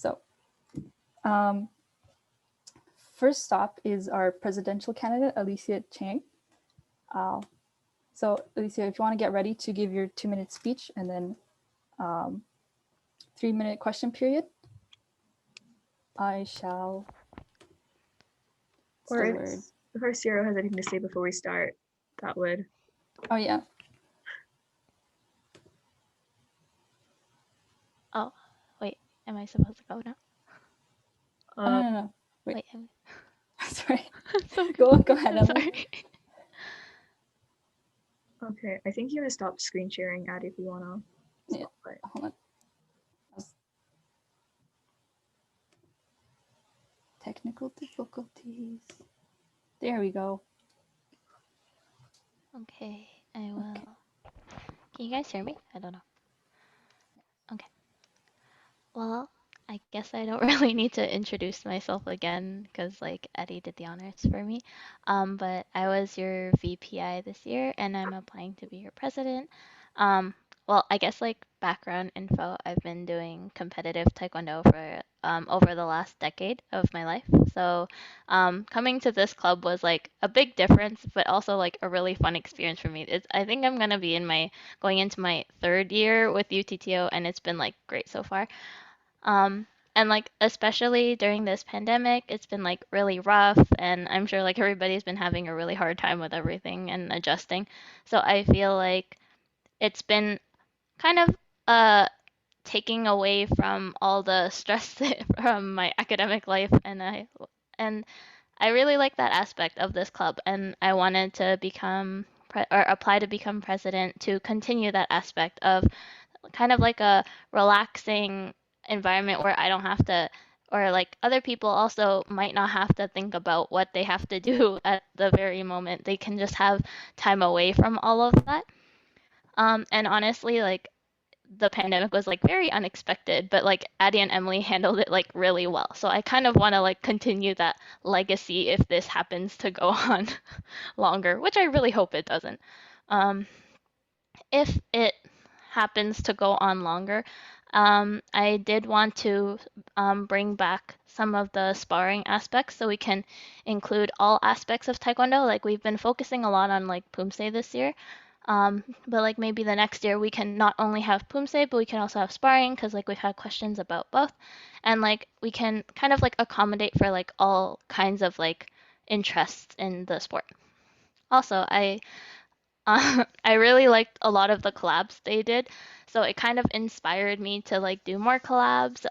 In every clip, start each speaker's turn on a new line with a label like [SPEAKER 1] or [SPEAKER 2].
[SPEAKER 1] So first stop is our presidential candidate, Alicia Chang. So Alicia, if you want to get ready to give your 2-minute speech and then 3-minute question period, I shall
[SPEAKER 2] Or if Ciro has anything to say before we start, that would.
[SPEAKER 1] Oh yeah.
[SPEAKER 3] Oh, wait. Am I supposed to go now?
[SPEAKER 1] No.
[SPEAKER 3] Wait.
[SPEAKER 1] Sorry.
[SPEAKER 3] So
[SPEAKER 1] go ahead, Emily.
[SPEAKER 3] Sorry.
[SPEAKER 2] Okay, I think you have to stop screen sharing, Addie, if you wanna.
[SPEAKER 1] Yeah. Hold on. Technical difficulties. There we go.
[SPEAKER 3] Okay, I will. Okay. Can you guys hear me? I don't know. Okay. Well, I guess I don't really need to introduce myself again because like Eddie did the honors for me. But I was your VPI this year and I'm applying to be your president. Well, I guess like background info, I've been doing competitive taekwondo for over the last decade of my life. So coming to this club was like a big difference, but also like a really fun experience for me. I think I'm gonna be going into my 3rd year with UTTO, and it's been like great so far. And like especially during this pandemic, it's been like really rough, and I'm sure like everybody's been having a really hard time with everything and adjusting. So I feel like it's been kind of taking away from all the stress from my academic life, and I really like that aspect of this club, and I wanted to or apply to become president to continue that aspect of kind of like a relaxing environment where I don't have to, or like other people also might not have to think about what they have to do at the very moment. They can just have time away from all of that. And honestly, like the pandemic was like very unexpected, but like Addie and Emily handled it like really well. So I kind of want to like continue that legacy if this happens to go on longer, which I really hope it doesn't. Um, if it happens to go on longer, I did want to bring back some of the sparring aspects so we can include all aspects of Taekwondo. Like we've been focusing a lot on like Pumse this year. But like maybe the next year we can not only have Pumse, but we can also have sparring because like we've had questions about both. And like we can kind of like accommodate for like all kinds of like interests in the sport. Also, I really liked a lot of the collabs they did, so it kind of inspired me to like do more collabs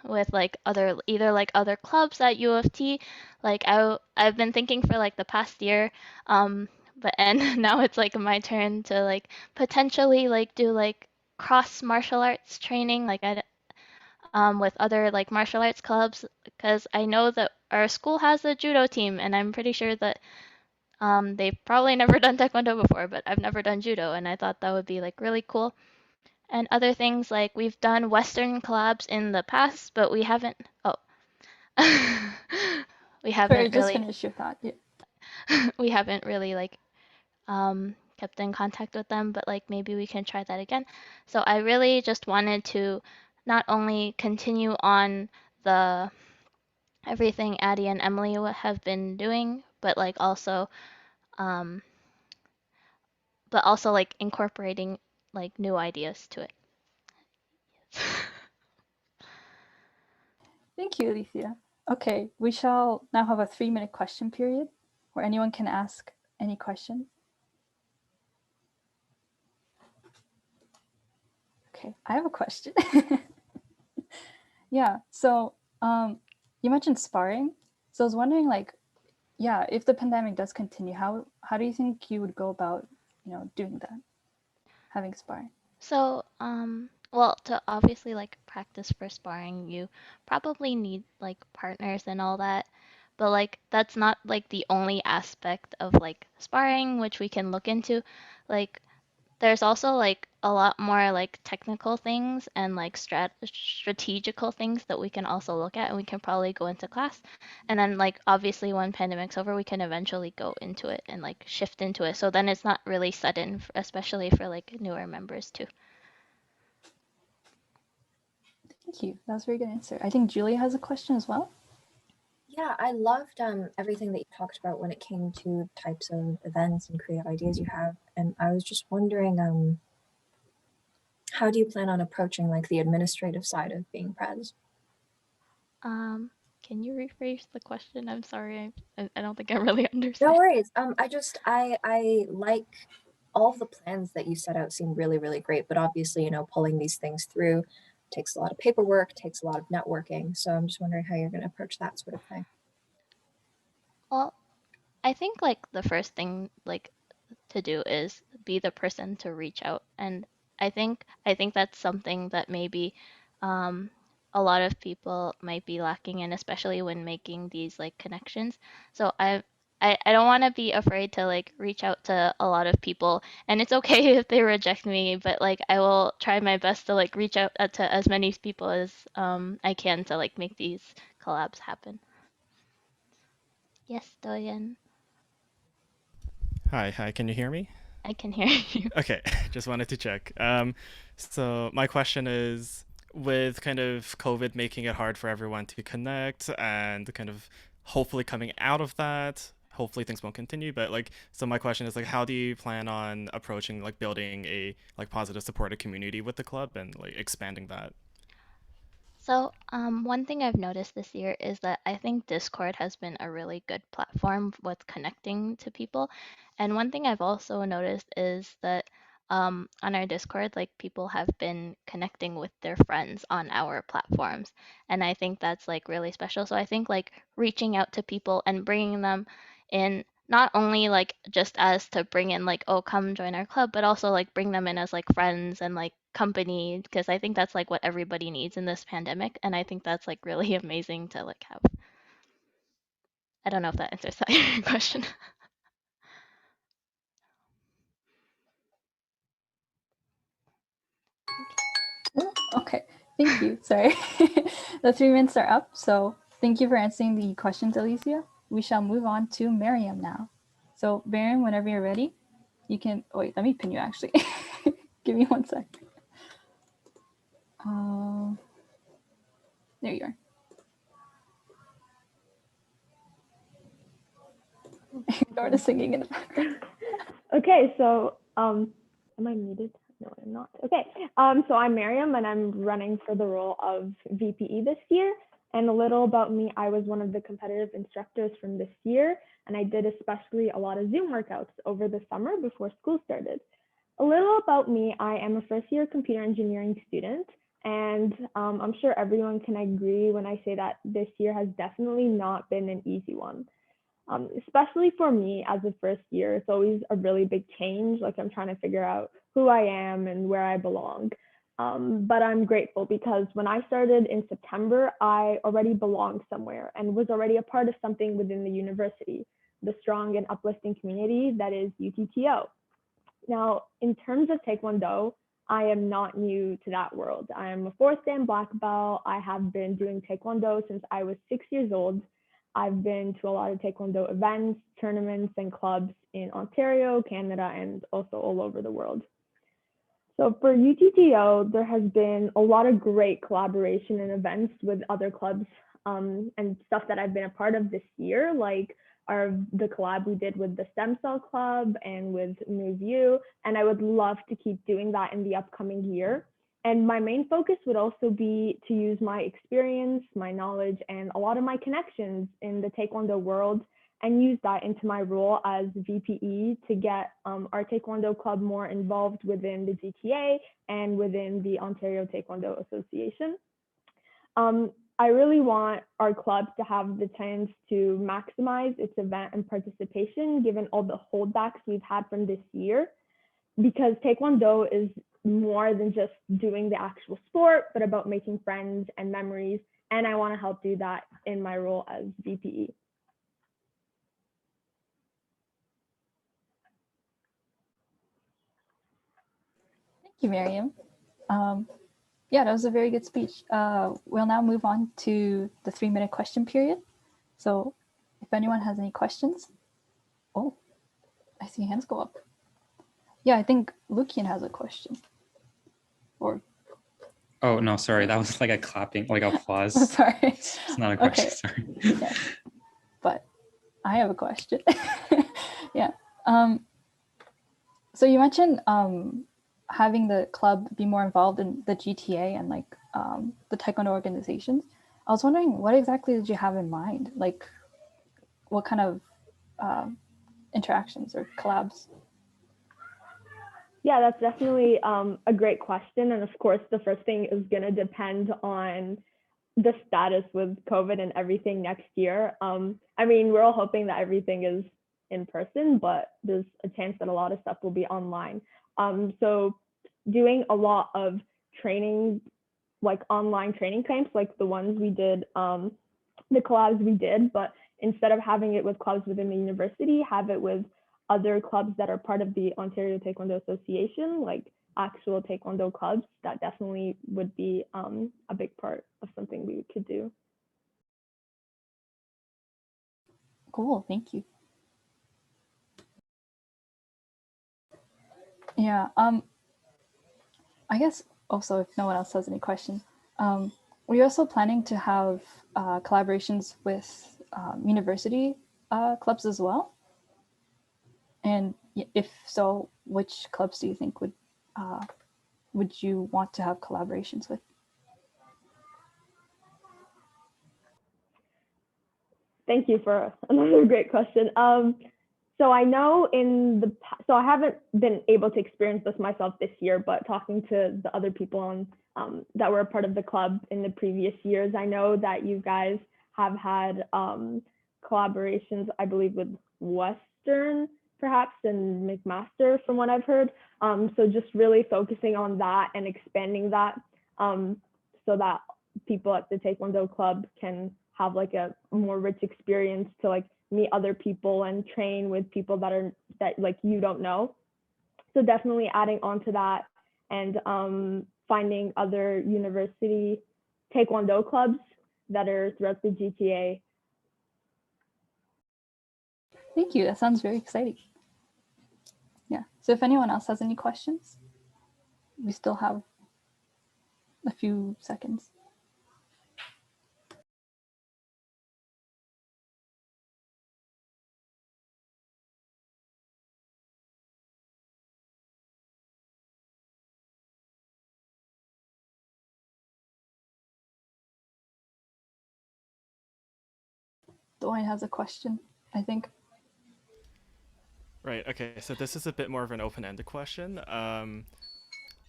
[SPEAKER 3] with like either like other clubs at U of T. Like I've been thinking for like the past year, but and now it's like my turn to like potentially like do like cross martial arts training like with other like martial arts clubs because I know that our school has a judo team and I'm pretty sure that they've probably never done taekwondo before, but I've never done judo, and I thought that would be like really cool. And other things like we've done Western collabs in the past, but we haven't. Oh, we haven't
[SPEAKER 1] Sorry, just
[SPEAKER 3] really.
[SPEAKER 1] finish your thought. Yeah.
[SPEAKER 3] We haven't really like kept in contact with them, but like maybe we can try that again. So I really just wanted to not only continue on the everything Addie and Emily have been doing, um, but also like incorporating like new ideas to it.
[SPEAKER 1] Thank you, Alicia. Okay, we shall now have a 3-minute question period where anyone can ask any question. Okay, I have a question. Yeah, so you mentioned sparring. So I was wondering, like, yeah, if the pandemic does continue, how do you think you would go about, doing that, having sparring?
[SPEAKER 3] So, well, to obviously like practice for sparring, you probably need like partners and all that. But like that's not like the only aspect of like sparring which we can look into. Like there's also like a lot more like technical things and like strategical things that we can also look at and we can probably go into class. And then like obviously when pandemic's over, we can eventually go into it and like shift into it. So then it's not really sudden, especially for like newer members too.
[SPEAKER 1] Thank you. That was a very good answer. I think Julia has a question as well.
[SPEAKER 4] Yeah, I loved everything that you talked about when it came to types of events and creative ideas you have. And I was just wondering, how do you plan on approaching like the administrative side of being prez?
[SPEAKER 3] Can you rephrase the question? I'm sorry, I don't think I really
[SPEAKER 4] No
[SPEAKER 3] understand.
[SPEAKER 4] worries. I like all of the plans that you set out seem really, really great, but obviously, pulling these things through takes a lot of paperwork, takes a lot of networking. So I'm just wondering how you're going to approach that sort of thing.
[SPEAKER 3] Well, I think like the first thing like to do is be the person to reach out, and I think that's something that maybe um, a lot of people might be lacking in, especially when making these like connections. So I don't want to be afraid to like reach out to a lot of people, and it's okay if they reject me, but like I will try my best to like reach out to as many people as I can to like make these collabs happen. Yes, Doyen,
[SPEAKER 5] Hi, can you hear me?
[SPEAKER 3] I can hear you.
[SPEAKER 5] Okay, just wanted to check. So my question is, with kind of COVID making it hard for everyone to connect and kind of hopefully coming out of that, hopefully things won't continue, but like, so my question is like, how do you plan on approaching like building a like positive supportive community with the club and like expanding that?
[SPEAKER 3] So, one thing I've noticed this year is that I think Discord has been a really good platform with connecting to people. And one thing I've also noticed is that on our Discord, like people have been connecting with their friends on our platforms. And I think that's like really special. So I think like reaching out to people and bringing them in, not only like just as to bring in like, oh, come join our club, but also like bring them in as like friends and like company, because I think that's like what everybody needs in this pandemic, and I think that's like really amazing to like have. I don't know if that answers that question.
[SPEAKER 1] Oh, okay, thank you. Sorry. The 3 minutes are up, so thank you for answering the questions, Alicia. We shall move on to Miriam now. So, Miriam, whenever you're ready, you can. Oh, wait, let me pin you actually. Give me 1 sec. There you are. Ignore the singing in the background.
[SPEAKER 6] Okay, so am I muted? No, I'm not. Okay, so I'm Miriam and I'm running for the role of VPE this year. And a little about me, I was one of the competitive instructors from this year, and I did especially a lot of Zoom workouts over the summer before school started. A little about me, I am a first year computer engineering student, and I'm sure everyone can agree when I say that this year has definitely not been an easy one. Especially for me as a first year, it's always a really big change. Like I'm trying to figure out who I am and where I belong. But I'm grateful because when I started in September, I already belonged somewhere and was already a part of something within the university, the strong and uplifting community that is UTTO. Now, in terms of Taekwondo, I am not new to that world. I am a fourth Dan black belt. I have been doing Taekwondo since I was 6 years old. I've been to a lot of Taekwondo events, tournaments, and clubs in Ontario, Canada, and also all over the world. So for UTTO, there has been a lot of great collaboration and events with other clubs and stuff that I've been a part of this year, like the collab we did with the Stem Cell Club and with Move You. And I would love to keep doing that in the upcoming year. And my main focus would also be to use my experience, my knowledge, and a lot of my connections in the Taekwondo world and use that into my role as VPE to get our Taekwondo club more involved within the GTA and within the Ontario Taekwondo Association. I really want our club to have the chance to maximize its event and participation given all the holdbacks we've had from this year, because Taekwondo is more than just doing the actual sport, but about making friends and memories. And I want to help do that in my role as VPE.
[SPEAKER 1] Thank you, Miriam. Yeah, that was a very good speech. We'll now move on to the 3-minute question period. So if anyone has any questions. Oh, I see hands go up. Yeah, I think Lukian has a question. Or
[SPEAKER 7] Oh, no, sorry. That was like a clapping, like applause.
[SPEAKER 1] I'm sorry.
[SPEAKER 7] It's not a question,
[SPEAKER 1] Okay.
[SPEAKER 7] sorry.
[SPEAKER 1] Yes. But I have a question. Yeah. So you mentioned having the club be more involved in the GTA and like the taekwondo organizations. I was wondering, what exactly did you have in mind? Like, what kind of interactions or collabs?
[SPEAKER 6] Yeah, that's definitely a great question. And of course, the first thing is going to depend on the status with COVID and everything next year. I mean, we're all hoping that everything is in person, but there's a chance that a lot of stuff will be online. So doing a lot of training, like online training camps, like the ones we did, the collabs we did, but instead of having it with clubs within the university, have it with other clubs that are part of the Ontario Taekwondo Association, like actual Taekwondo clubs. That definitely would be a big part of something we could do.
[SPEAKER 1] Cool, thank you. Yeah, I guess also if no one else has any questions, we're also planning to have collaborations with university clubs as well. And if so, which clubs do you think would you want to have collaborations with?
[SPEAKER 6] Thank you for another great question. So I know so I haven't been able to experience this myself this year, but talking to the other people on that were a part of the club in the previous years, I know that you guys have had collaborations, I believe, with Western perhaps and McMaster from what I've heard. So just really focusing on that and expanding that so that people at the Taekwondo club can have like a more rich experience to like meet other people and train with people that like you don't know. So definitely adding on to that and finding other university Taekwondo clubs that are throughout the GTA.
[SPEAKER 1] Thank you. That sounds very exciting. Yeah. So if anyone else has any questions, we still have a few seconds. Dwayne has a question, I think.
[SPEAKER 5] Right. Okay. So this is a bit more of an open-ended question.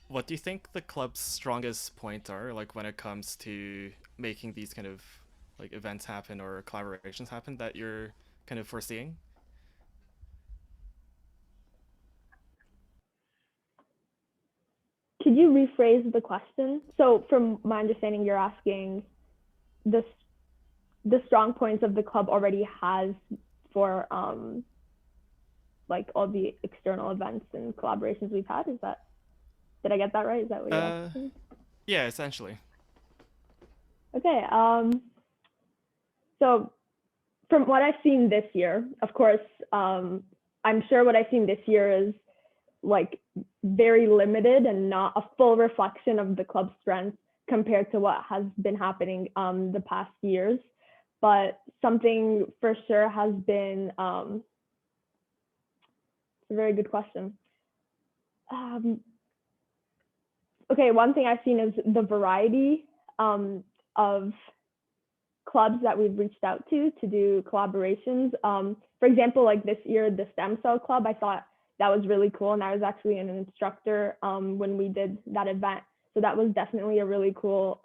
[SPEAKER 5] What do you think the club's strongest points are, like when it comes to making these kind of like events happen or collaborations happen that you're kind of foreseeing?
[SPEAKER 6] Could you rephrase the question? So from my understanding, you're asking the strong points of the club already has for like all the external events and collaborations we've had. Did I get that right? Is that what you're asking?
[SPEAKER 5] Yeah, essentially.
[SPEAKER 6] Okay. So from what I've seen this year, of course, I'm sure what I've seen this year is like very limited and not a full reflection of the club's strengths compared to what has been happening the past years. But something for sure has been, it's a very good question. Okay, one thing I've seen is the variety of clubs that we've reached out to do collaborations. For example, like this year, the Stem Cell Club, I thought that was really cool. And I was actually an instructor when we did that event. So that was definitely a really cool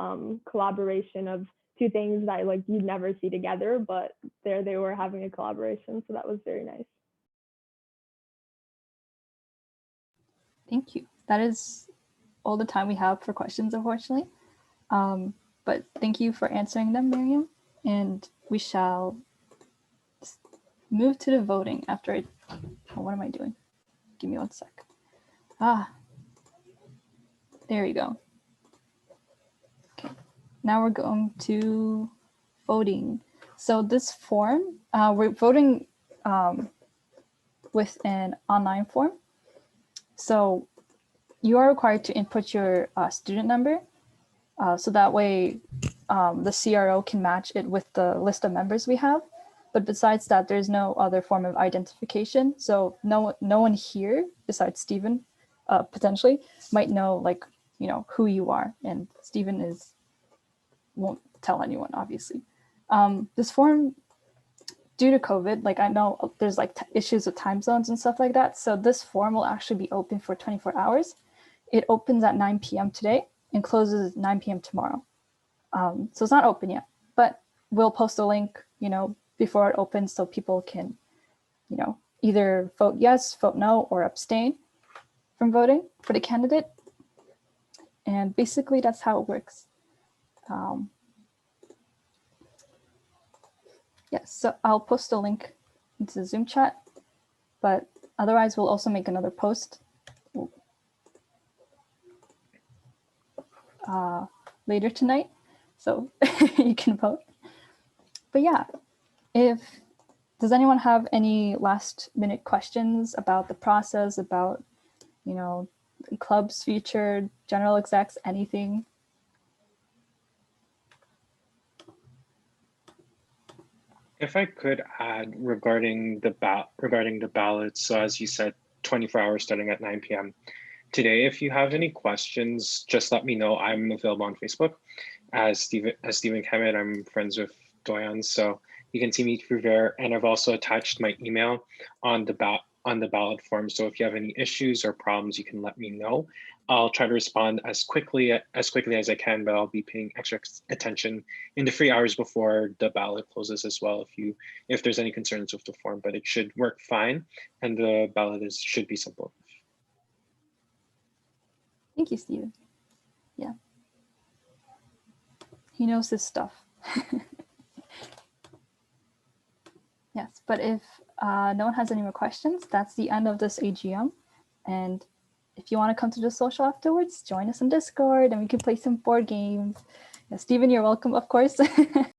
[SPEAKER 6] collaboration of two things that like you'd never see together, but there they were having a collaboration. So that was very nice.
[SPEAKER 1] Thank you. That is all the time we have for questions, unfortunately. But thank you for answering them, Miriam. And we shall move to the voting after I, oh, what am I doing? Give me one sec. There we go. Okay, now we're going to voting. So this form, we're voting with an online form. So you are required to input your student number So that way the CRO can match it with the list of members we have. But besides that, there's no other form of identification. So no one here besides Stephen potentially might know like, you know, who you are. And Stephen won't tell anyone, obviously. This form, due to COVID, like I know there's like issues with time zones and stuff like that. So this form will actually be open for 24 hours. It opens at 9 p.m. today and closes at 9 p.m. tomorrow. So it's not open yet, but we'll post a link, you know, before it opens so people can, you know, either vote yes, vote no, or abstain from voting for the candidate. And basically that's how it works. Yes, so I'll post a link into the Zoom chat, but otherwise we'll also make another post later tonight, so you can vote. But yeah, does anyone have any last minute questions about the process, about, you know, club's future, general execs, anything?
[SPEAKER 8] If I could add regarding the ballots, so as you said, 24 hours starting at 9 p.m. today. If you have any questions, just let me know. I'm available on Facebook as Stephen Kemet. I'm friends with Doyan, so you can see me through there. And I've also attached my email on the ballot form. So if you have any issues or problems, you can let me know. I'll try to respond as quickly as I can, but I'll be paying extra attention in the 3 hours before the ballot closes as well. If there's any concerns with the form, but it should work fine, and the ballot should be simple.
[SPEAKER 1] Thank you, Stephen. Yeah, he knows his stuff. Yes, but if no one has any more questions, that's the end of this AGM. And if you want to come to the social afterwards, join us on Discord and we can play some board games. Yeah, Stephen, you're welcome, of course.